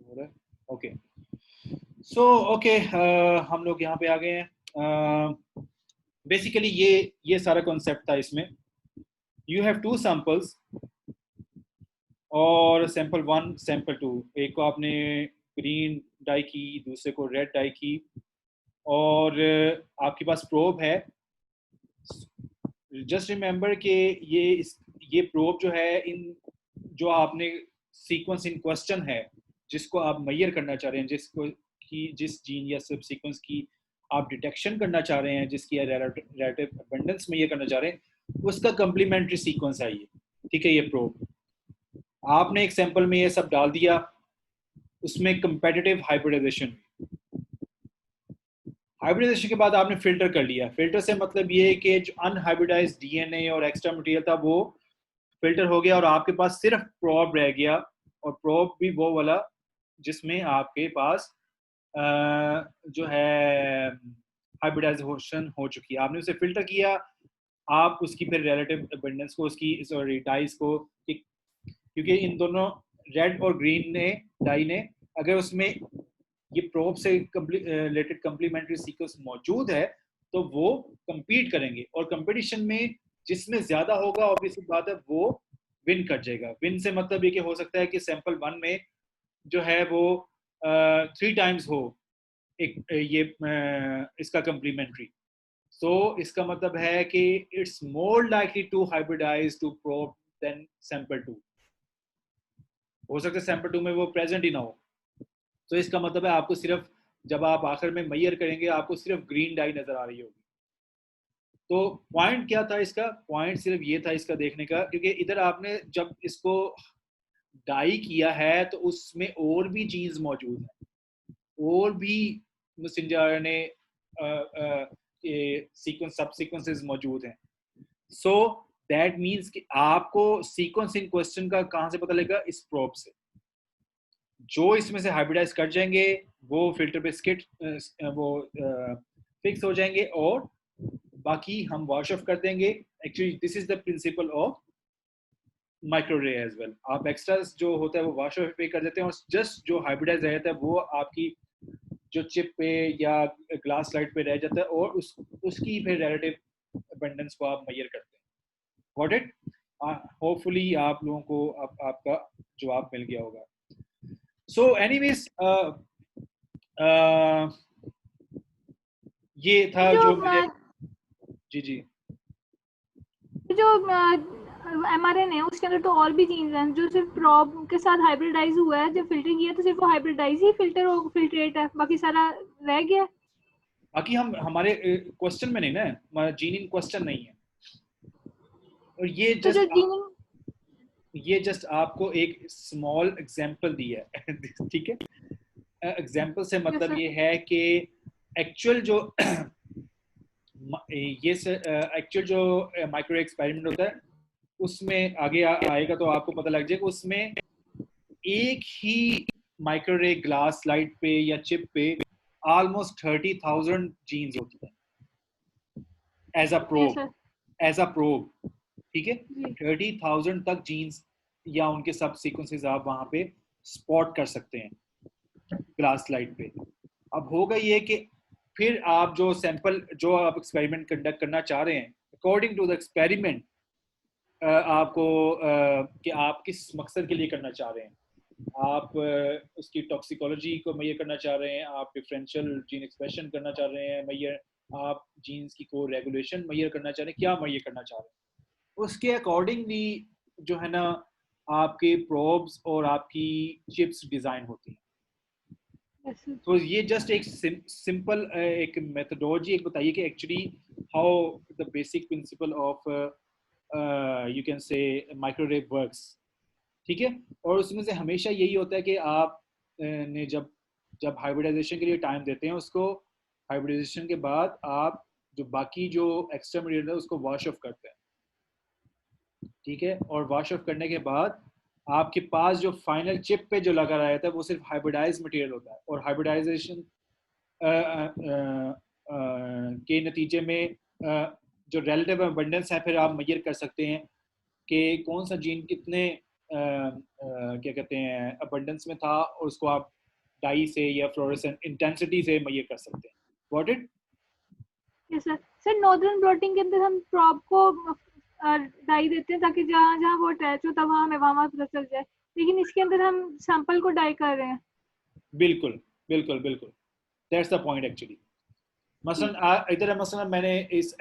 हो रहा है। ओके सो ओके हम लोग यहाँ पे आ गए हैं। बेसिकली ये सारा कॉन्सेप्ट था इसमें। यू हैव टू सैंपल्स और सैंपल वन सैंपल टू, एक को आपने ग्रीन डाई की, दूसरे को रेड डाई की, और आपके पास प्रोब है। जस्ट रिमेंबर कि ये प्रोब जो है, इन जो आपने सीक्वेंस इन क्वेश्चन है जिसको आप मैयर करना चाह रहे हैं, जिसको की जिस जीन या सब सीक्वेंस की आप डिटेक्शन करना चाह रहे हैं, जिसकी रिलेटिव अबंडेंस मैयर करना चाह रहे हैं, उसका कम्प्लीमेंट्री सीक्वेंस है ये। ठीक है, ये प्रोब आपने एक सैंपल में ये सब डाल दिया, उसमें कंपेटिटिव हाइब्रिडाइजेशन। हाइब्रिडाइजेशन के बाद आपने फिल्टर कर लिया। फिल्टर से मतलब ये है कि जो अनहाइब्रिडाइज्ड डीएनए और एक्स्ट्रा मटेरियल था वो फिल्टर हो गया और आपके पास सिर्फ प्रोब रह गया, और प्रोब भी वो वाला जिसमें आपके पास जो है हाइब्रिडाइजेशन हो चुकी है। आपने उसे फिल्टर किया, आप उसकी फिर रिलेटिव अबंडेंस को, उसकी सॉरी डाइज को, क्योंकि इन दोनों रेड और ग्रीन ने डाई ने, अगर उसमें ये प्रोब से रिलेटेड कम्प्लीमेंट्री सीक्वेंस मौजूद है तो वो compete करेंगे, और कंपटीशन में जिसमें ज्यादा होगा ऑब्वियसली बात है वो विन कर जाएगा। विन से मतलब ये कि हो सकता है कि सैंपल वन में जो है वो 3 टाइम्स हो एक ये इसका कम्प्लीमेंट्री। सो इसका मतलब है कि it's more likely to hybridize to probe than sample two. हो सकता है सैंपल टू में वो प्रेजेंट ही ना हो। तो इसका मतलब है आपको सिर्फ, जब आप आखिर में मैयर करेंगे, आपको सिर्फ ग्रीन डाई नजर आ रही होगी। तो पॉइंट क्या था इसका? पॉइंट सिर्फ ये था इसका देखने का, क्योंकि इधर आपने जब इसको डाई किया है तो उसमें और भी जीन्स मौजूद हैं, और भी मैसेंजर आरएनए सीक्वेंस सब सीक्वेंसेस मौजूद हैं। सो दैट मीन्स कि आपको सीक्वेंस इन क्वेश्चन का कहाँ से पता लगेगा? इस प्रोब से। जो इसमें से हाइब्रिडाइज कर जाएंगे वो फिल्टर पे स्किट वो फिक्स हो जाएंगे, और बाकी हम वॉश ऑफ कर देंगे। Actually this is the principle of microarray as well. आप एक्स्ट्रास जो होता है वो वॉश ऑफ पे कर देते हैं, और जस्ट जो हाइब्रिडाइज रहता है वो आपकी जो चिप पे या ग्लास स्लाइड पे रह जाता है, और उसकी फिर रिलेटिव अबंडेंस को आप मैयर करते हैं। Got it? होपफुली आप लोगों को आपका जवाब मिल गया होगा। सो एनीवेज ये था जो जो मैंने, जी जी, जो mRNA है उसके अंदर तो और भी जीन्स हैं जो सिर्फ प्रोब के साथ हाइब्रिडाइज हुआ है। जब फिल्टर किया तो सिर्फ वो हाइब्रिडाइज ही फिल्ट्रेट है, बाकी सारा रह गया। बाकी हम हमारे क्वेश्चन में नहीं ना, हमारा जीन इन क्वेश्चन नहीं है। और तो जो जीन, ये जस्ट आपको एक स्मॉल एग्जांपल दिया है ठीक है। एग्जांपल से मतलब ये है कि एक्चुअल जो ये एक्चुअल जो माइक्रो एक्सपेरिमेंट होता है उसमें आगे आएगा तो आपको पता लग जाएगा। उसमें एक ही माइक्रोरे ग्लास स्लाइड पे या चिप पे ऑलमोस्ट 30,000 जीन्स होती है as a yes probe. Sir as a probe, ठीक है। जी। 30,000 तक जीन्स या उनके सब सीक्वेंसेस आप वहां पे स्पॉट कर सकते हैं ग्लास स्लाइड पे। अब होगा ये कि फिर आप जो सैंपल, जो आप एक्सपेरिमेंट कंडक्ट करना चाह रहे हैं, अकॉर्डिंग टू द एक्सपेरिमेंट आपको कि आप किस मकसद के लिए करना चाह रहे हैं। आप उसकी टॉक्सिकोलॉजी को मैयर करना चाह रहे हैं, आप डिफरेंशियल जीन एक्सप्रेशन करना चाह रहे हैं मैयर, आप जीन्स की को रेगुलेशन मैयर करना चाह रहे हैं, क्या मैयर करना चाह रहे हैं, उसके अकॉर्डिंगली जो है ना आपके प्रोब्स और आपकी चिप्स डिज़ाइन होती हैं। Yes sir. तो ये जस्ट एक सिंपल एक मेथडोलॉजी एक बताइए कि actually how the basic principle of you can say microwave works. ठीक है। और उसमें से हमेशा यही होता है कि आप ने जब जब हाइब्रिडाइजेशन के लिए टाइम देते हैं उसको, हाइब्रिडाइजेशन के बाद आप जो बाकी जो एक्स्ट्रा मटेरियल है उसको वॉश ऑफ करते हैं। ठीक है। और वॉश ऑफ करने के बाद आपके पास जो फाइनल चिप पे जो लगा रहता है वो सिर्फ हाइब्रिडाइज मटेरियल होता है, और हाइब्रिडाइजेशन के नतीजे में जो रिलेटिव अबंडेंस है फिर आप मेजर कर सकते हैं कि कौन सा जीन कितने क्या कहते हैं अबंडेंस में था, और उसको आप डाई से या फ्लोरेसेंट इंटेंसिटी से मेजर कर सकते हैं। Got it? Yes sir. Sir northern blotting के अंदर हम प्रॉप को डाई देते हैं ताकि जहाँ जहाँ वो अटैच हो तब हमें वहाँ पता चल जाए, लेकिन इसके अंदर हम सैंपल को डाई कर रहे हैं। बिल्कुल बिल्कुल बिल्कुल, दैट्स द पॉइंट एक्चुअली। मसलन इधर मसलन मैंने इस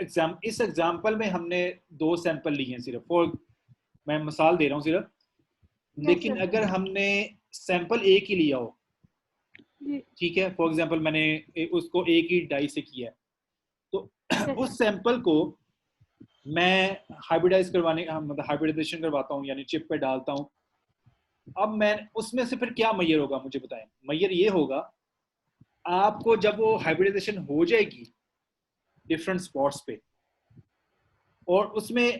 एग्जांपल में हमने 2 सैंपल लिए हैं सिर्फ, और मैं मिसाल दे रहा हूँ सिर्फ, यस लेकिन सर। अगर हमने सैंपल एक ही लिया हो, जी। ठीक है, फॉर एग्जांपल मैंने उसको एक ही डाई से किया है, तो यस उस सैंपल को मैं हाइब्रिडाइज करवाने मतलब हाइब्रिडाइजेशन करवाता हूँ, यानी चिप पे डालता हूँ। अब मैं उसमें से फिर क्या मैयर होगा मुझे बताएं। मैयर ये होगा, आपको जब वो हाइब्रिडाइजेशन हो जाएगी डिफरेंट स्पॉट्स पे, और उसमें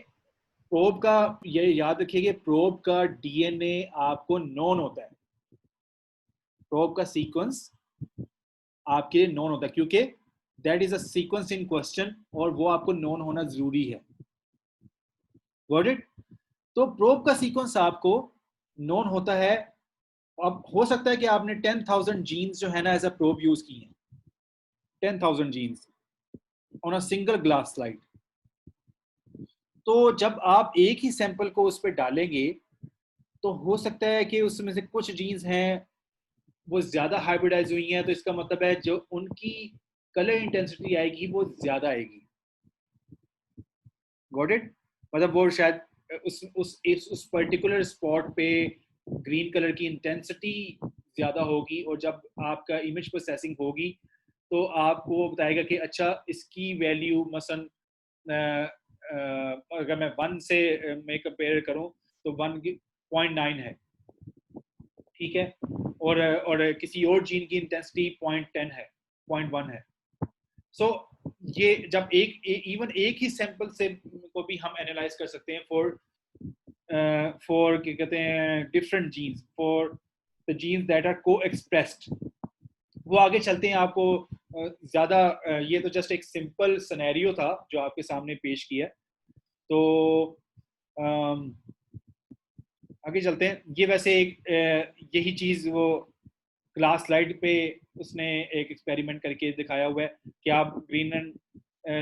प्रोब का, ये याद रखिए कि प्रोब का डीएनए आपको नोन होता है, प्रोब का सीक्वेंस आपके लिए नोन होता है, क्योंकि that is a sequence in question, और वो आपको नोन होना जरूरी है। Got it? तो प्रोब का सीक्वेंस आपको नोन होता है। अब हो सकता है कि आपने 10,000 जीन्स जो है ना एज अ प्रोब यूज की हैं, 10,000 genes on a single glass slide. तो जब आप एक ही सैंपल को उस पर डालेंगे, तो हो सकता है कि उसमें से कुछ जीन्स हैं वो ज्यादा हाइब्रिडाइज हुई हैं, तो इसका मतलब है जो उनकी कलर इंटेंसिटी आएगी वो ज्यादा आएगी। Got it? मतलब वो शायद उस पर्टिकुलर स्पॉट पे ग्रीन कलर की इंटेंसिटी ज्यादा होगी, और जब आपका इमेज प्रोसेसिंग होगी तो आपको बताएगा कि अच्छा इसकी वैल्यू मसन अगर मैं 1 से मैं कंपेयर करूं तो 1.9 है, ठीक है, और किसी और जीन की इंटेंसिटी 0.10 है, 0.1 है। सो ये जब इवन एक ही सैंपल से को भी हम एनालाइज कर सकते हैं फॉर क्या कहते हैं different genes, for the genes that are को एक्सप्रेस्ड। वो आगे चलते हैं, आपको ज्यादा ये तो जस्ट एक सिंपल सिनेरियो था जो आपके सामने पेश किया। तो आगे चलते हैं। ये वैसे एक यही चीज वो क्लास स्लाइड पे उसने एक एक्सपेरिमेंट करके दिखाया हुआ है कि आप ग्रीन एंड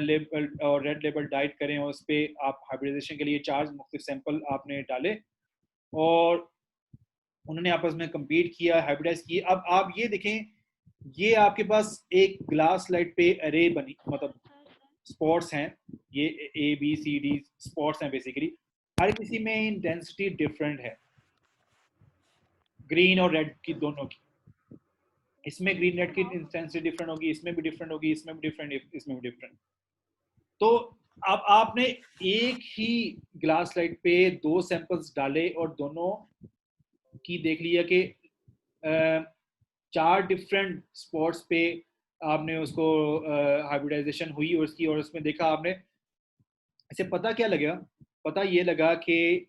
लेबल और रेड लेबल डाइट करें, और उस पर आप हाइब्रिडाइजेशन के लिए 4 मुख्तलिफ सैंपल आपने डाले, और उन्होंने आपस में कंपीट किया, हाइब्रिडाइज किए। अब आप ये देखें, ये आपके पास एक ग्लास स्लाइड पे अरे बनी, मतलब स्पॉट्स हैं, ये ABCD स्पॉट्स हैं बेसिकली। हर किसी में इंटेंसिटी डिफरेंट है, ग्रीन और रेड की दोनों की। इसमें ग्रीन रेड की इंटेंसिटी डिफरेंट होगी, इसमें भी डिफरेंट होगी, इसमें भी डिफरेंट, इसमें भी डिफरेंट। तो अब आपने एक ही ग्लास स्लाइड पे 2 सैंपल्स डाले और दोनों की देख लिया कि 4 डिफरेंट स्पॉट्स पे आपने उसको हाइब्रिडाइजेशन हुई और उसकी, और उसमें देखा आपने, इसे पता क्या लगा? पता ये लगा कि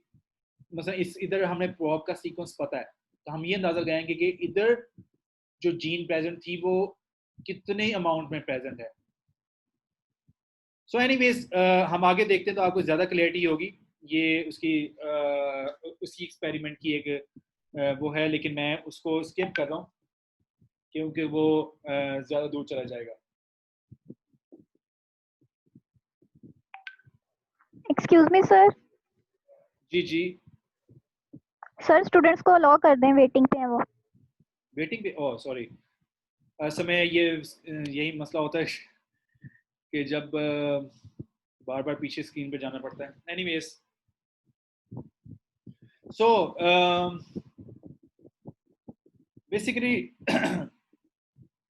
मतलब इधर हमें प्रॉप का सीक्वेंस पता है, तो हम ये अंदाजा लगाएंगे कि इधर जो जीन प्रेजेंट थी वो कितने अमाउंट में प्रेजेंट है। सो एनीवेज हम आगे देखते हैं तो आपको ज़्यादा क्लैरिटी होगी। ये उसकी एक्सपेरिमेंट की एक वो है, लेकिन मैं उसको स्किप कर रहा हूँ क्योंकि वो ज़्यादा दूर चला जाएगा। Excuse me sir. जी जी। सर स्टूडेंट्स को अलाउ कर दें, वेटिंग पे हैं वो। वेटिंग पे? Oh sorry. समय ये यही मसला होता है कि जब बार बार पीछे स्क्रीन पे जाना पड़ता है। Anyways, so basically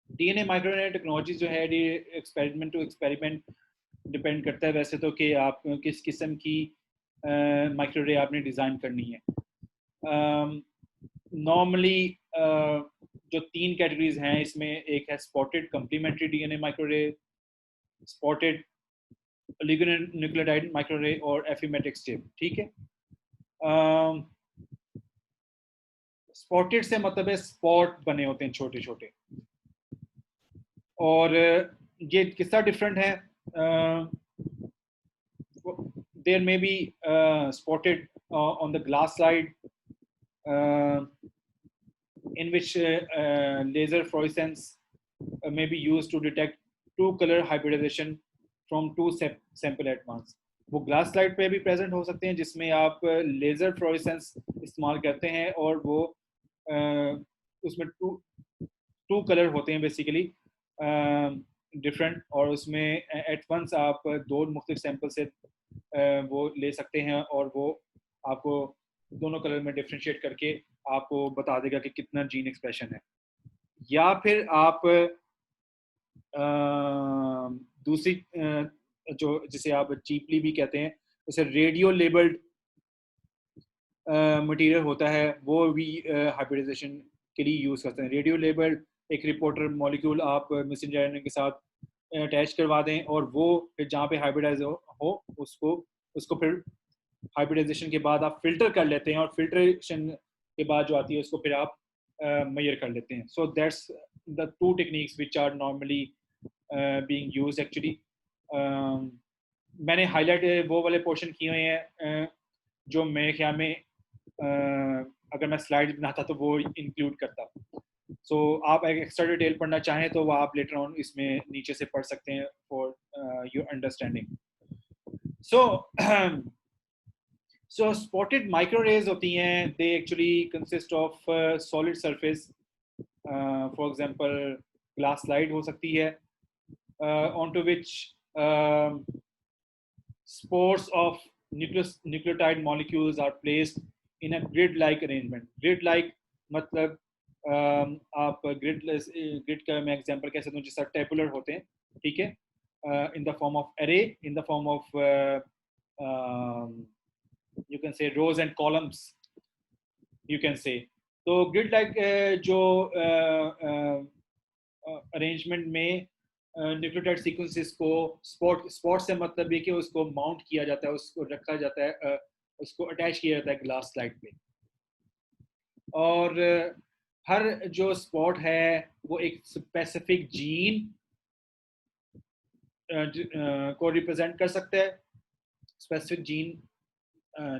DNA microRNA technology जो है, एक्सपेरिमेंट टू एक्सपेरिमेंट डिपेंड करता है वैसे तो कि आप किस किस्म की माइक्रोरे आपने डिज़ाइन करनी है। नॉर्मली जो 3 कैटेगरीज हैं इसमें, एक है spotted complementary DNA microarray, spotted oligonucleotide microarray, और एफिमेटिक स्टेप। ठीक है, स्पॉटेड से मतलब है स्पॉट बने होते हैं छोटे छोटे, और ये कितना डिफरेंट है। There may be spotted on the glass side, in which laser fluorescence may be used to detect two color hybridization from two sample at once. वो ग्लास स्लाइड पे भी प्रेजेंट हो सकते हैं जिसमें आप लेजर फ्लोरेसेंस इस्तेमाल करते हैं और वो उसमें टू कलर होते हैं बेसिकली डिफरेंट, और उसमें एट वंस आप दो मुख्तलिफ सैंपल से वो ले सकते हैं और वो आपको दोनों कलर में डिफ्रेंशिएट करके आपको बता देगा कि कितना जीन एक्सप्रेशन है। या फिर आप दूसरी जो जिसे आप चीपली भी कहते हैं, जैसे रेडियो लेबल्ड मटेरियल होता है, वो भी हाइब्रिडाइजेशन के लिए यूज़ करते हैं। रेडियो लेबल्ड एक रिपोर्टर मॉलिक्यूल आप मैसेंजर आरएनए के साथ अटैच करवा दें और वो फिर जहाँ पे हाइब्रिडाइज हो उसको फिर हाइब्रिडाइजेशन के बाद आप फिल्टर कर लेते हैं और फिल्ट्रेशन के बाद जो आती है उसको फिर आप मेजर कर लेते हैं। So that's the two techniques which are normally being used actually. मैंने हाईलाइट वो वाले पोर्शन किए हुए हैं जो मेरे ख्याल में अगर मैं स्लाइड बनाता तो वो इंक्लूड करता। सो आप एक एक्स्ट्रा डिटेल पढ़ना चाहें तो वो आप लेटर ऑन इसमें नीचे से पढ़ सकते हैं for your understanding. So spotted microarrays होती हैं, they actually consist of solid surface, for example glass slide हो सकती है, onto which spores of nucleotide molecules are placed in a grid-like arrangement. Grid-like मतलब आप grid का मैं एग्जांपल कह सकता हूँ जिस तरह टेबुलर होते हैं, ठीक है, in the form of array, in the form of you can say rows and columns, you can say. तो grid-like जो अरेंजमेंट में न्यूक्लियोटाइड सीक्वेंसेस को स्पॉट से मतलब ये कि उसको माउंट किया जाता है, उसको रखा जाता है, उसको अटैच किया जाता है ग्लास स्लाइड पे, और हर जो स्पॉट है वो एक स्पेसिफिक जीन को रिप्रेजेंट कर सकता है, स्पेसिफिक जीन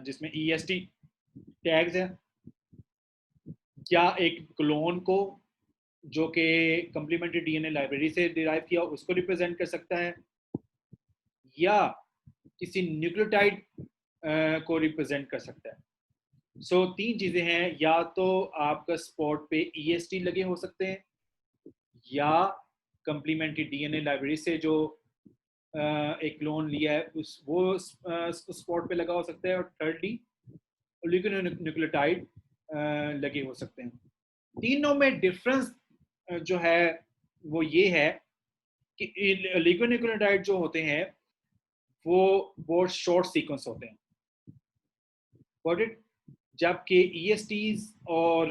जिसमें EST टैग्स हैं, या एक क्लोन को जो कि कम्प्लीमेंट्री डीएनए लाइब्रेरी से डिराइव किया उसको रिप्रेजेंट कर सकता है, या किसी न्यूक्लियोटाइड को रिप्रेजेंट कर सकता है। सो तीन चीजें हैं, या तो आपका स्पॉट पे EST लगे हो सकते हैं, या कम्प्लीमेंट्री डीएनए लाइब्रेरी से जो एक क्लोन लिया है वो स्पॉट पे लगा हो सकता है, और थर्डली ओलिगोन्यूक्लियोटाइड लगे हो सकते हैं। तीनों में डिफरेंस जो है वो ये है कि ओलिगोन्यूक्लियोटाइड जो होते हैं वो बहुत शॉर्ट सीक्वेंस होते हैं, गॉट इट, जबकि ESTs और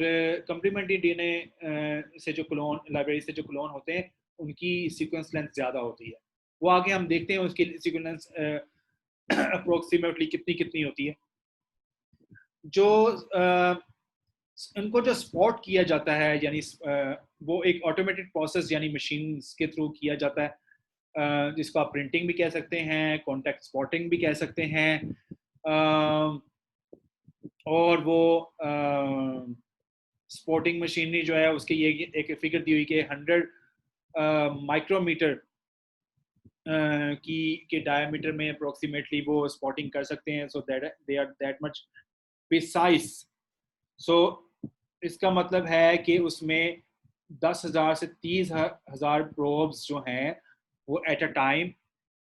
कम्प्लीमेंट्री डीएनए से जो क्लोन लाइब्रेरी से जो क्लोन होते हैं उनकी सीक्वेंस लेंथ ज़्यादा होती है। वो आगे हम देखते हैं उसकी सीक्वेंस अप्रोक्सीमेटली कितनी होती है। जो उनको जो स्पॉट किया जाता है, यानी वो एक ऑटोमेटेड प्रोसेस यानी मशीन के थ्रू किया जाता है, जिसको आप प्रिंटिंग भी कह सकते हैं, कॉन्टैक्ट स्पॉटिंग भी कह सकते हैं, और वो स्पॉटिंग मशीनरी जो है उसकी ये एक फिगर दी हुई कि 100 माइक्रोमीटर के डायमीटर में अप्रोक्सीमेटली वो स्पॉटिंग कर सकते हैं, so that they are that much precise. So इसका मतलब है कि उसमें 10,000 से 30,000 प्रोब्स जो हैं वो एट अ टाइम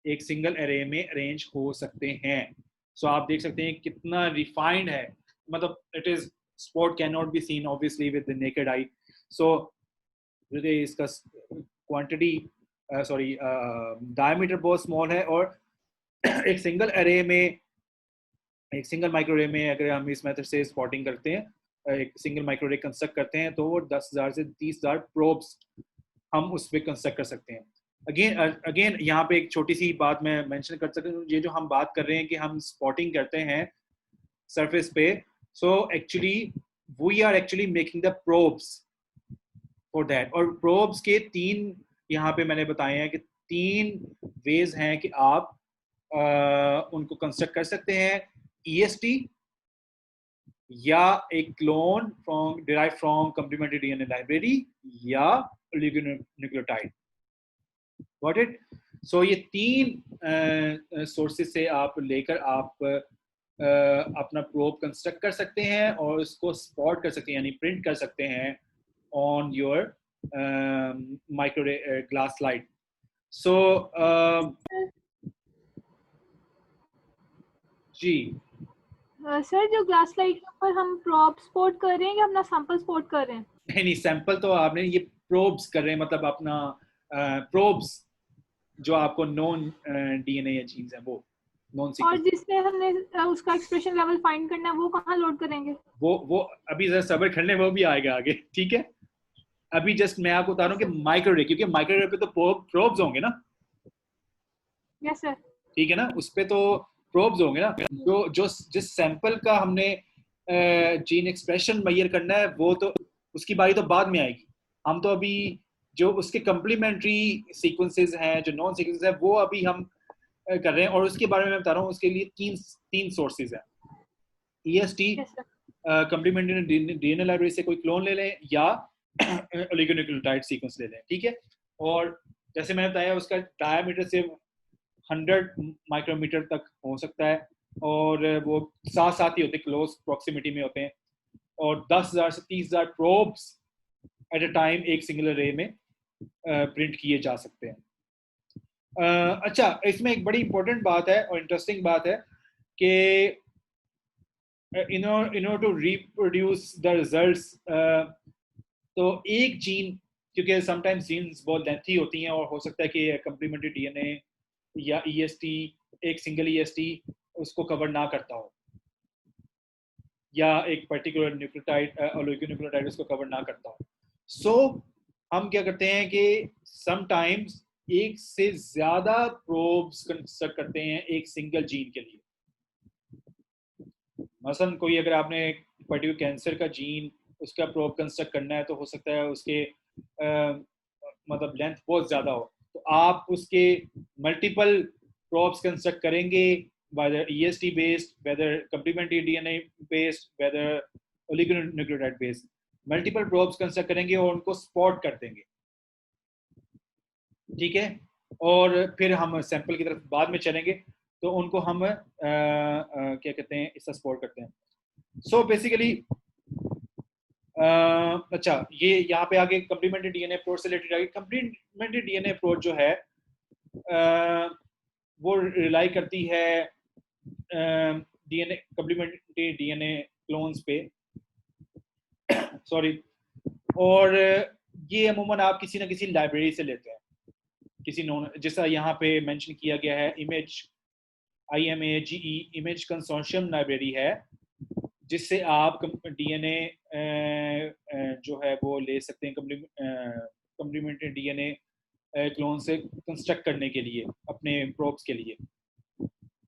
एक सिंगल एरे में अरेंज हो सकते हैं। सो आप देख सकते हैं कितना रिफाइंड है, मतलब it is spot cannot be seen obviously with the naked eye. So इसका क्वांटिटी डायमीटर बहुत स्मॉल है, और एक सिंगल एरे में, एक सिंगल माइक्रो रे में अगर हम इस मेथड से स्पॉटिंग करते हैं, एक सिंगल माइक्रो रे कंस्ट्रक्ट करते हैं, तो वो 10,000 से 30,000 प्रोब्स हम उस पर कंस्ट्रक्ट कर सकते हैं। अगेन यहाँ पे एक छोटी सी बात मैं मेंशन कर सकता हूँ, ये जो हम बात कर रहे हैं कि हम स्पॉटिंग करते हैं सरफेस पे, so actually we are actually making the probes for that. और प्रोब्स के तीन यहाँ पे मैंने बताए हैं कि 3 वेज हैं कि आप उनको कंस्ट्रक्ट कर सकते हैं। EST या एक clone from derive from complementary DNA library या ओलिगोन्यूक्लियोटाइड। Got it? सो ये तीन सोर्सेज से आप लेकर आप अपना प्रोब कंस्ट्रक्ट कर सकते हैं और उसको स्पॉट कर सकते हैं, यानी प्रिंट कर सकते हैं on your micro glass slide. So जी सर जो ग्लास लाइट पर हम प्रोब स्पोर्ट कर रहे हैं या अपना सैंपल स्पोर्ट कर रहे हैं? नहीं, सैंपल तो आपने, ये प्रोब्स कर रहे हैं, मतलब अपना प्रोब्स जो आपको नॉन डीएनए या जीन्स है वो नॉन और सीक्वेंस। जिसमें हमने उसका एक्सप्रेशन लेवल फाइंड करना है वो कहाँ लोड करेंगे? वो अभी जरा सब्र करने, वो भी आएगा आगे, ठीक है? अभी जस्ट मैं आपको बता रहा हूँ कि माइक्रोरे, क्योंकि माइक्रोरे पे तो प्रोब्स होंगे ना, यस सर। ठीक है ना, उस पे तो प्रोब्स होंगे ना। जो जो जिस सैंपल का हमने जीन एक्सप्रेशन मेजर करना है वो तो उसकी बारी तो बाद में आएगी। हम तो अभी जो उसके कम्प्लीमेंट्री सीक्वेंसेस हैं, जो नॉन सीक्वेंसेस हैं, वो अभी हम कर रहे हैं, और उसके बारे में मैं बता रहा हूँ। उसके लिए तीन सोर्सेज हैं। EST yes sir. Complementary DNA library से कोई क्लोन ले लें या ओलिगोन्यूक्लियोटाइड सीक्वेंस ले लें, ठीक है? और जैसे मैंने बताया, उसका डायमीटर से 100 माइक्रोमीटर तक हो सकता है, और वो साथ साथ ही होते हैं, क्लोज प्रॉक्सिमिटी में होते हैं, और 10,000 से 30,000 प्रोब्स एट अ टाइम एक सिंगल रे में प्रिंट किए जा सकते हैं। अच्छा, इसमें एक बड़ी इंपॉर्टेंट बात है और इंटरेस्टिंग बात है कि in order to reproduce the results, तो एक जीन, क्योंकि समटाइम्स जीन्स बहुत लेंथी होती हैं और हो सकता है कि कम्प्लीमेंट्री डीएनए या EST, एक सिंगल EST उसको कवर ना करता हो, या एक पर्टिकुलर न्यूक्लियोटाइड ओलिगोन्यूक्लियोटाइड उसको कवर ना करता हो। सो हम क्या करते हैं कि समटाइम्स एक से ज्यादा प्रोब्स कंस्ट्रक्ट करते हैं एक सिंगल जीन के लिए। मसलन कोई, अगर आपने पर्टिकुलर कैंसर का जीन, उसका प्रोब कंस्ट्रक्ट करना है, तो हो सकता है उसके मतलब लेंथ बहुत ज़्यादा हो, तो आप उसके मल्टीपल प्रोब्स कंस्ट्रक्ट करेंगे, whether EST based, whether complementary DNA based, whether oligonucleotide based, multiple probes construct करेंगे और उनको स्पॉट कर देंगे, ठीक है? और फिर हम सैंपल की तरफ बाद में चलेंगे, तो उनको हम क्या कहते हैं, इसका स्पॉट करते हैं। सो बेसिकली अच्छा, ये यहाँ पे आगे कम्प्लीमेंट्री डीएनए अप्रोच से रिलेटेड आगे। कम्प्लीमेंट्री डीएनए अप्रोच जो है वो रिलाई करती है डीएनए, कम्प्लीमेंट्री डीएनए क्लोन्स पे, सॉरी, और ये अमूमन आप किसी ना किसी लाइब्रेरी से लेते हैं, किसी नॉन, जैसा यहाँ पे मेंशन किया गया है, IMAGE इमेज कंसोर्शियम लाइब्रेरी है, जिससे आप डीएनए जो है वो ले सकते हैं, कम्प्लीमेंट्री डीएनए क्लोन से कंस्ट्रक्ट करने के लिए अपने प्रोब्स के लिए।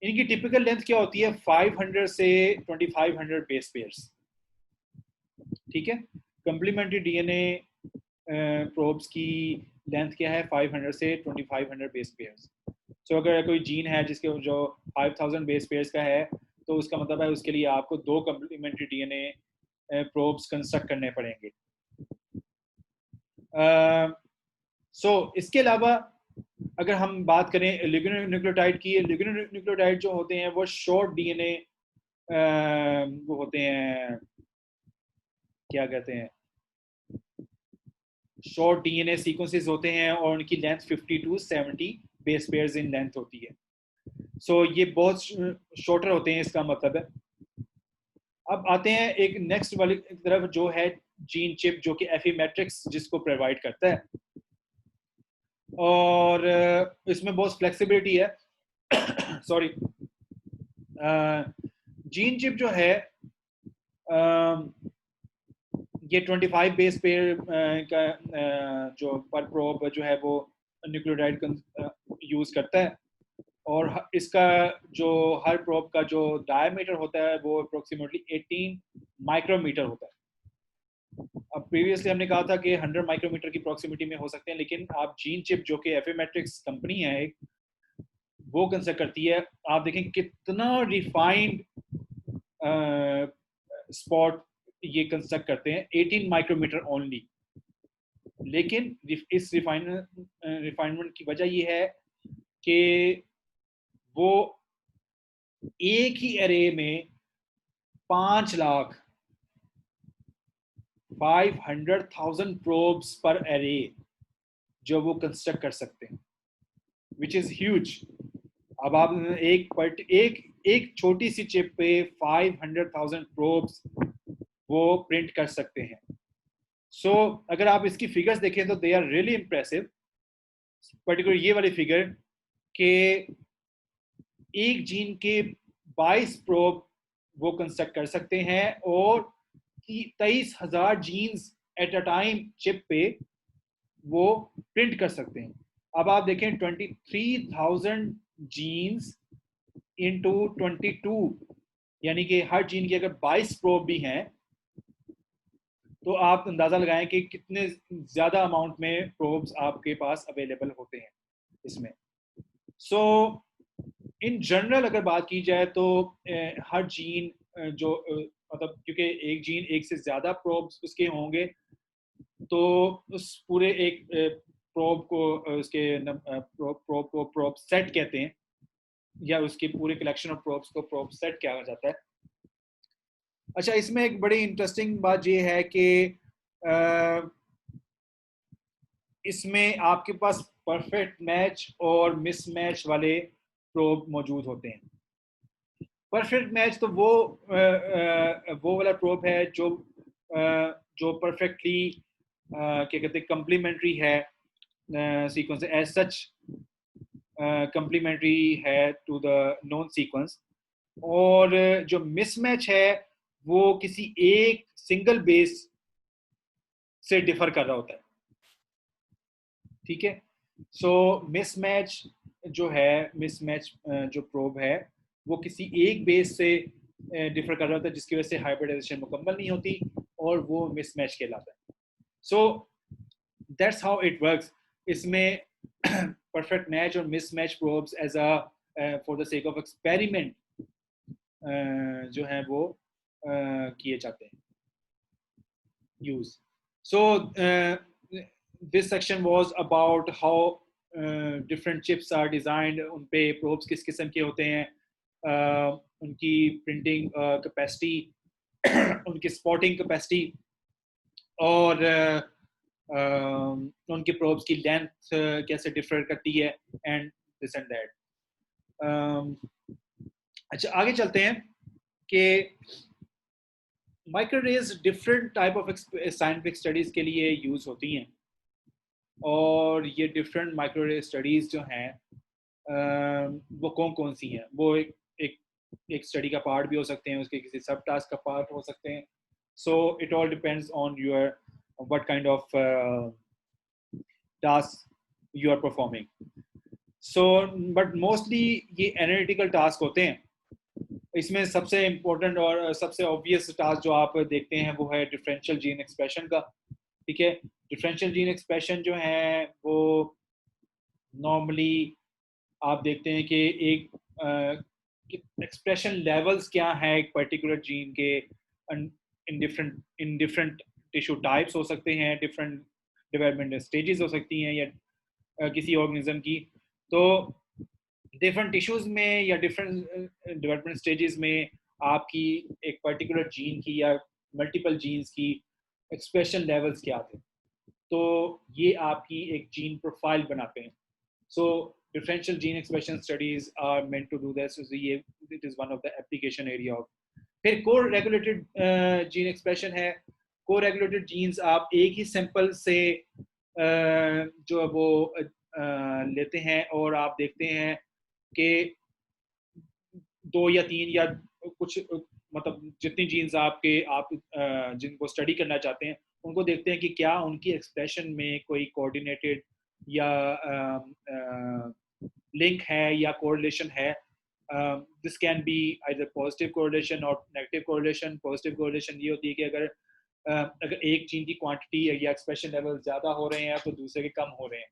इनकी टिपिकल लेंथ क्या होती है? 500 से 2500 बेस पेयर्स, ठीक है? कम्प्लीमेंट्री डीएनए प्रोब्स की लेंथ क्या है? 500 से 2500 बेस पेयर्स। सो अगर कोई जीन है जिसके जो 5000 बेस पेयर्स का है, तो उसका मतलब है उसके लिए आपको 2 कम्प्लीमेंट्री डीएनए प्रोब्स कंस्ट्रक्ट करने पड़ेंगे। इसके अलावा अगर हम बात करें ओलिगोन्यूक्लियोटाइड की, ओलिगोन्यूक्लियोटाइड जो होते हैं वो शॉर्ट डीएनए वो होते हैं, क्या कहते हैं, शॉर्ट डीएनए सीक्वेंसेस होते हैं, और उनकी length 50 to 70 base pairs in length होती है। सो ये बहुत शॉर्टर होते हैं, इसका मतलब है। अब आते हैं एक नेक्स्ट वाली तरफ, जो है जीन चिप, जो कि एफी मैट्रिक्स जिसको प्रोवाइड करता है, और इसमें बहुत फ्लेक्सिबिलिटी है। सॉरी, जीन चिप जो है ये 25 बेस पेयर का जो पर प्रोब जो है वो न्यूक्लियोटाइड यूज करता है, और इसका जो हर प्रोब का जो डायमीटर होता है वो अप्रोक्सीमेटली 18 माइक्रोमीटर होता है। अब प्रीवियसली हमने कहा था कि 100 माइक्रोमीटर की प्रॉक्सिमिटी में हो सकते हैं, लेकिन आप जीन चिप जो कि एफएमेट्रिक्स कंपनी है एक, वो कंस्ट्रक्ट करती है, आप देखें कितना रिफाइंड स्पॉट ये कंस्ट्रक्ट करते हैं 18 माइक्रोमीटर ओनली। लेकिन इस रिफाइनमेंट की वजह ये है कि वो एक ही एरे में 5,500,000 प्रोब्स पर एरे जो वो कंस्ट्रक्ट कर सकते हैं, विच इज ह्यूज। अब आप एक छोटी सी चिप पे 500,000 प्रोब्स वो प्रिंट कर सकते हैं। सो अगर आप इसकी फिगर्स देखें तो they are really impressive. Particular ये वाली फिगर के एक जीन के 22 प्रोब वो कंस्ट्रक्ट कर सकते हैं और 23,000 genes at a time chip पे वो प्रिंट कर सकते हैं। अब आप देखें 23,000 जीन्स इनटू 22, यानी कि हर जीन की अगर 22 प्रोब भी हैं तो आप अंदाजा लगाएं कि कितने ज्यादा अमाउंट में प्रोब्स आपके पास अवेलेबल होते हैं इसमें। सो इन जनरल अगर बात की जाए तो हर जीन जो मतलब क्योंकि एक जीन एक से ज्यादा प्रोब्स उसके होंगे तो उस पूरे एक प्रोब को उसके प्रोब को प्रोब सेट कहते हैं, या उसके पूरे कलेक्शन ऑफ प्रोब्स को प्रोब सेट कहा जाता है। अच्छा, इसमें एक बड़ी इंटरेस्टिंग बात ये है कि इसमें आपके पास परफेक्ट मैच और मिसमैच वाले प्रोब मौजूद होते हैं। परफेक्ट मैच तो वो वाला प्रोब है जो परफेक्टली क्या कहते हैं कंप्लीमेंट्री है सीक्वेंस एज सच, कंप्लीमेंट्री है टू द नोन सीक्वेंस। और जो मिसमैच है वो किसी एक सिंगल बेस से डिफर कर रहा होता है। ठीक है, सो मिसमैच जो है, मिसमैच जो प्रोब है वो किसी एक बेस से डिफर कर रहा होता है जिसकी वजह से हाइब्रिडाइजेशन मुकम्मल नहीं होती और वो मिसमैच कहलाता है। So that's how it works. इसमें परफेक्ट मैच और mismatch probes as a for the sake of experiment जो है वो किए जाते हैं use. So this section was about how different chips are designed, उन पे probes किस किस्म के होते हैं, उनकी printing capacity, उनकी spotting capacity और उनके probes की length कैसे differ करती है and this and that। अच्छा, आगे चलते हैं कि microarrays different type of scientific studies के लिए यूज होती हैं और ये डिफरेंट माइक्रोरेज स्टडीज जो हैं वो कौन कौन सी हैं, वो एक स्टडी का पार्ट भी हो सकते हैं, उसके किसी सब टास्क का पार्ट हो सकते हैं। So it all depends on your what kind of task you are performing. So but mostly ये एनालिटिकल टास्क होते हैं। इसमें सबसे इम्पोर्टेंट और सबसे ऑब्वियस टास्क जो आप देखते हैं वो है डिफरेंशियल जीन एक्सप्रेशन का। ठीक है, डिफरेंशियल जीन एक्सप्रेशन जो है वो नॉर्मली आप देखते हैं कि एक एक्सप्रेशन लेवल्स क्या है एक पर्टिकुलर जीन के इन डिफरेंट टिश्यू टाइप्स हो सकते हैं, डिफरेंट डेवलपमेंट स्टेजेस हो सकती हैं या किसी ऑर्गेनिज्म की। तो डिफरेंट टिश्यूज में या डिफरेंट डेवलपमेंट स्टेजेस में आपकी एक पर्टिकुलर जीन की या मल्टीपल जीन्स की एक्सप्रेशन लेवल्स क्या थे, तो ये आपकी एक जीन प्रोफाइल बनाते हैं। So differential gene expression studies are meant to do this, ये it is one of the application area of. फिर को रेगुलेटेड जीन एक्सप्रेशन है। को रेगुलेटेड जीन्स आप एक ही सैंपल से जो वो लेते हैं और आप देखते हैं कि 2 या 3 या कुछ मतलब जितनी जीन्स आपके आप जिनको स्टडी करना चाहते हैं उनको देखते हैं कि क्या उनकी एक्सप्रेशन में कोई कोऑर्डिनेटेड या लिंक है या कोरिलेशन है। This can be either positive correlation और नेगेटिव कोरिलेशन। पॉजिटिव कोरिलेशन ये होती है कि अगर एक जीन की क्वांटिटी या एक्सप्रेशन लेवल ज़्यादा हो रहे हैं तो दूसरे के कम हो रहे हैं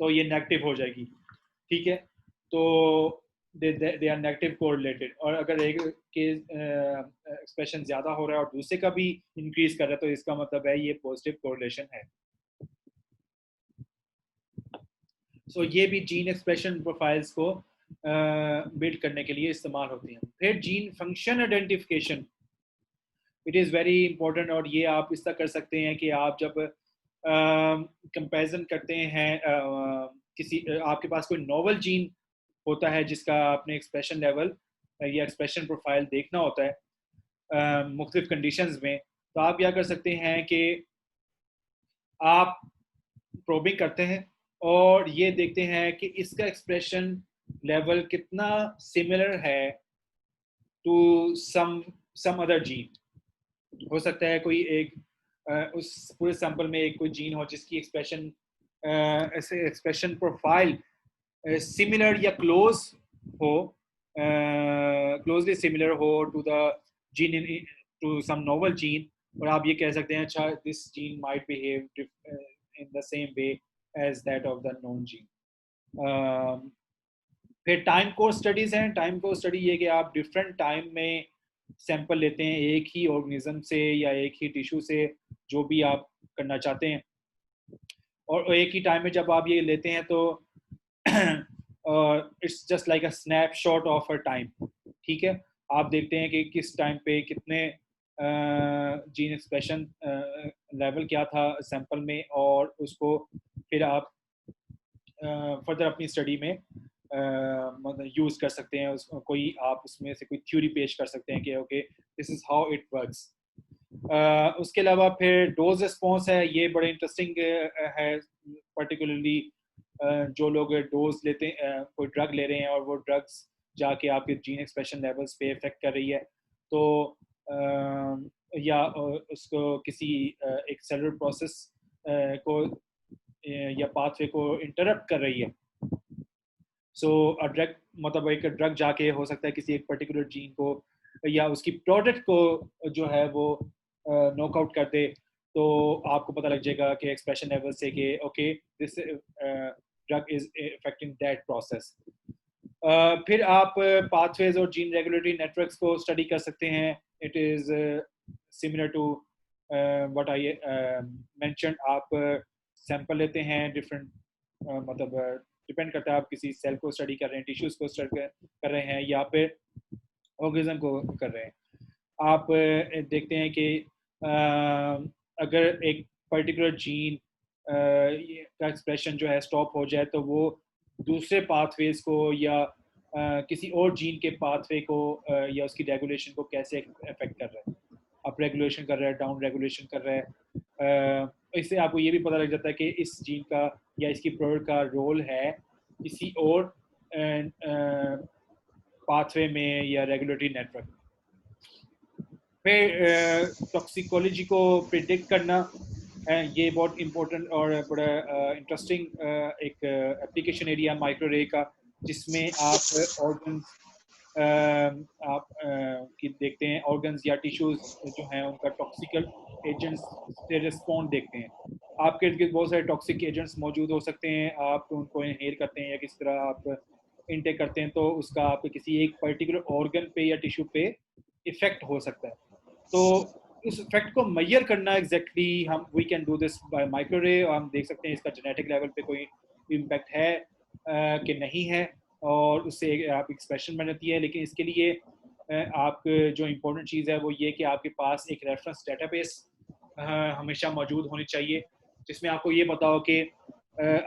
तो ये नेगेटिव हो जाएगी। ठीक है, तो दे आर नेगेटिव कोरिलेटेड, और अगर एक के एक्सप्रेशन ज़्यादा हो रहा है और दूसरे का भी इंक्रीज कर रहा है तो इसका मतलब है ये पॉजिटिव कोरिलेशन है। सो ये भी जीन एक्सप्रेशन प्रोफाइल्स को बिल्ड करने के लिए इस्तेमाल होती हैं। फिर gene function identification, it is very important, और ये आप इस तरह कर सकते हैं कि आप जब कंपैरिजन करते हैं किसी आपके पास कोई नोवेल जीन होता है जिसका आपने एक्सप्रेशन लेवल या एक्सप्रेशन प्रोफाइल देखना होता है मुख्तलिफ कंडीशंस में, तो आप क्या कर सकते हैं कि आप प्रोबिंग करते हैं और ये देखते हैं कि इसका एक्सप्रेशन लेवल कितना सिमिलर है टू सम अदर जीन। हो सकता है कोई एक उस पूरे सैंपल में एक कोई जीन हो जिसकी एक्सप्रेशन ऐसे एक्सप्रेशन प्रोफाइल सिमिलर या क्लोज हो, क्लोजली सिमिलर हो to the gene to some novel gene, और आप ये कह सकते हैं अच्छा this gene might behave in the same way as that of the known gene. फिर टाइम कोर्स स्टडीज हैं। टाइम कोर्स स्टडी ये कि आप डिफरेंट टाइम में सैंपल लेते हैं एक ही ऑर्गेनिज्म से या एक ही टिश्यू से, जो भी आप करना चाहते हैं, और एक ही टाइम में जब आप ये लेते हैं तो it's just like a snapshot of a time. ठीक है, आप देखते हैं कि किस टाइम पे कितने जीन एक्सप्रेशन लेवल क्या था सैंपल में, और उसको फिर आप फर्दर अपनी स्टडी में मतलब यूज़ कर सकते हैं। कोई आप उसमें से कोई थ्योरी पेश कर सकते हैं कि okay this is how it works. उसके अलावा फिर डोज रिस्पॉन्स है, ये बड़े इंटरेस्टिंग है, पर्टिकुलरली जो लोग डोज लेते हैं, कोई ड्रग ले रहे हैं और वो ड्रग्स जाके आपके जीन एक्सप्रेशन लेवल्स पे इफेक्ट कर रही है, तो या उसको किसी एक सेलुलर प्रोसेस को या पाथवे को इंटरप्ट कर रही है। सो ड्रग मतलब एक ड्रग जाके हो सकता है किसी एक पर्टिकुलर जीन को या उसकी प्रोडक्ट को जो है वो नॉकआउट कर दे, तो आपको पता लग जाएगा कि एक्सप्रेशन लेवल से कि okay this drug is affecting that process. फिर आप पाथवेज और जीन रेगुलेटरी नेटवर्क्स को स्टडी कर सकते हैं। It is similar to what I mentioned. आप सैंपल लेते हैं डिफरेंट मतलब डिपेंड करता है आप किसी सेल को स्टडी कर रहे हैं, टिश्यूज को स्टडी कर रहे हैं, या फिर ऑर्गेनिज्म को कर रहे हैं। आप देखते हैं कि अगर एक पर्टिकुलर जीन का एक्सप्रेशन जो है स्टॉप हो जाए तो वो दूसरे पाथवेज को या किसी और जीन के पाथवे को या उसकी रेगुलेशन को कैसे अफेक्ट कर रहा है, अप रेगुलेशन कर रहा है, डाउन रेगुलेशन कर रहा है। इससे आपको ये भी पता लग जाता है कि इस जीन का या इसकी प्रोडक्ट का रोल है किसी और पाथवे में या रेगुलेटरी नेटवर्क। फिर टॉक्सिकोलॉजी को प्रिडिक्ट करना, ये बहुत इम्पोर्टेंट और बड़ा इंटरेस्टिंग एक एप्लीकेशन एरिया माइक्रोरे का, जिसमें आप ऑर्गन्स आप की देखते हैं, ऑर्गन्स या टिश्यूज जो हैं उनका टॉक्सिकल एजेंट्स से रिस्पॉन्ड देखते हैं। आपके इर्द गिर्द बहुत सारे टॉक्सिक एजेंट्स मौजूद हो सकते हैं, आप उनको इनहेल करते हैं या किस तरह आप इनटेक करते हैं, तो उसका आपके किसी एक पर्टिकुलर ऑर्गन पे या टिश्यू पे इफेक्ट हो सकता है। तो उस इफेक्ट को मेजर करना एग्जैक्टली हम we can do this by microarray, और हम देख सकते हैं इसका जेनेटिक लेवल पे कोई इम्पैक्ट है कि नहीं है, और उससे आप एक्सप्रेशन बनती है। लेकिन इसके लिए आप जो इम्पोर्टेंट चीज़ है वो ये कि आपके पास एक रेफरेंस डेटाबेस हमेशा मौजूद होनी चाहिए, जिसमें आपको ये पता हो कि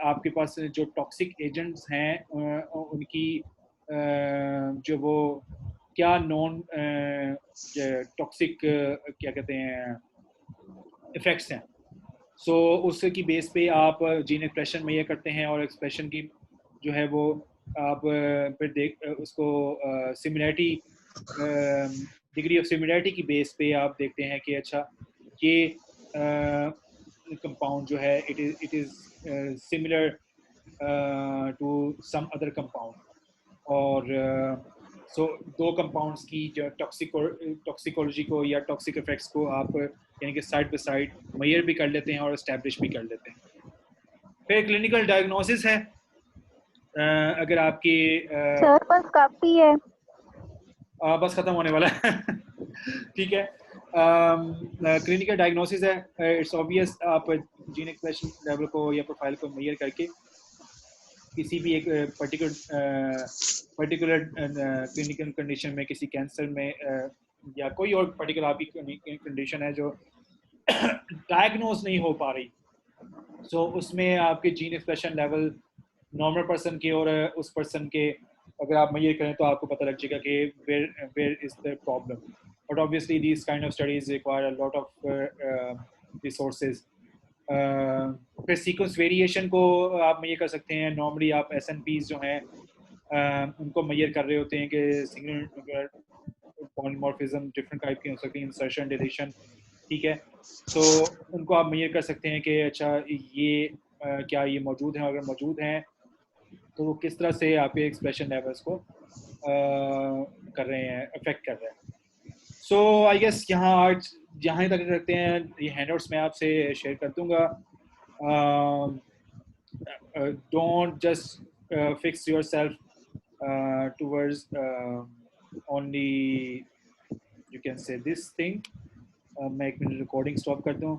आपके पास जो टॉक्सिक एजेंट्स हैं उनकी जो वो क्या नॉन टॉक्सिक क्या कहते हैं इफेक्ट्स हैं। सो उसके की बेस पे आप जीन एक्सप्रेशन में ये करते हैं, और एक्सप्रेशन की जो है वो आप फिर देख उसको सिमिलरिटी डिग्री ऑफ सिमिलरिटी की बेस पे आप देखते हैं कि अच्छा ये कंपाउंड जो है it is similar to some other compound, और सो दो कंपाउंड्स की जो टॉक्सिकोलॉजी को या टॉक्सिक इफेक्ट्स को आप यानी कि साइड बाय साइड मेजर भी कर लेते हैं और एस्टैब्लिश भी कर लेते हैं। फिर क्लिनिकल डायग्नोसिस है। अगर आपकी सर बस काफी है। बस खत्म होने वाला है ठीक है। क्लिनिकल डायग्नोसिस है, इट्स ऑब्वियस आप जीन एक्सप्रेशन लेवल को या प्रोफाइल को मेजर करके किसी भी एक पर्टिकुलर क्लिनिकल कंडीशन में, किसी कैंसर में या कोई और पर्टिकुलर आपकी कंडीशन है जो डायग्नोज नहीं हो पा रही, सो उसमें आपके gene expression level normal person के और उस पर्सन के अगर आप मेजर करें तो आपको पता लग जाएगा कि where is the problem. But obviously these kind of studies require a lot of resources. फिर सीक्वेंस वेरिएशन को आप मेजर कर सकते हैं। नॉर्मली आप SNPs जो हैं उनको मेजर कर रहे होते हैं कि सिंगल पॉलीमॉर्फिज्म डिफरेंट टाइप की हो सकती है, इंसर्शन डिलीशन, ठीक है। तो उनको आप मेजर कर सकते हैं कि अच्छा ये क्या ये मौजूद हैं, अगर मौजूद हैं तो वो किस तरह से आपके एक्सप्रेशन लेवल्स को कर रहे हैं, अफेक्ट कर रहे हैं। सो आई गेस यहाँ तक रखते हैं। ये हैंडआउट्स मैं आपसे शेयर कर दूंगा। Don't just fix your self towards only you can say this thing. मैं एक मिनट रिकॉर्डिंग स्टॉप कर दूँ।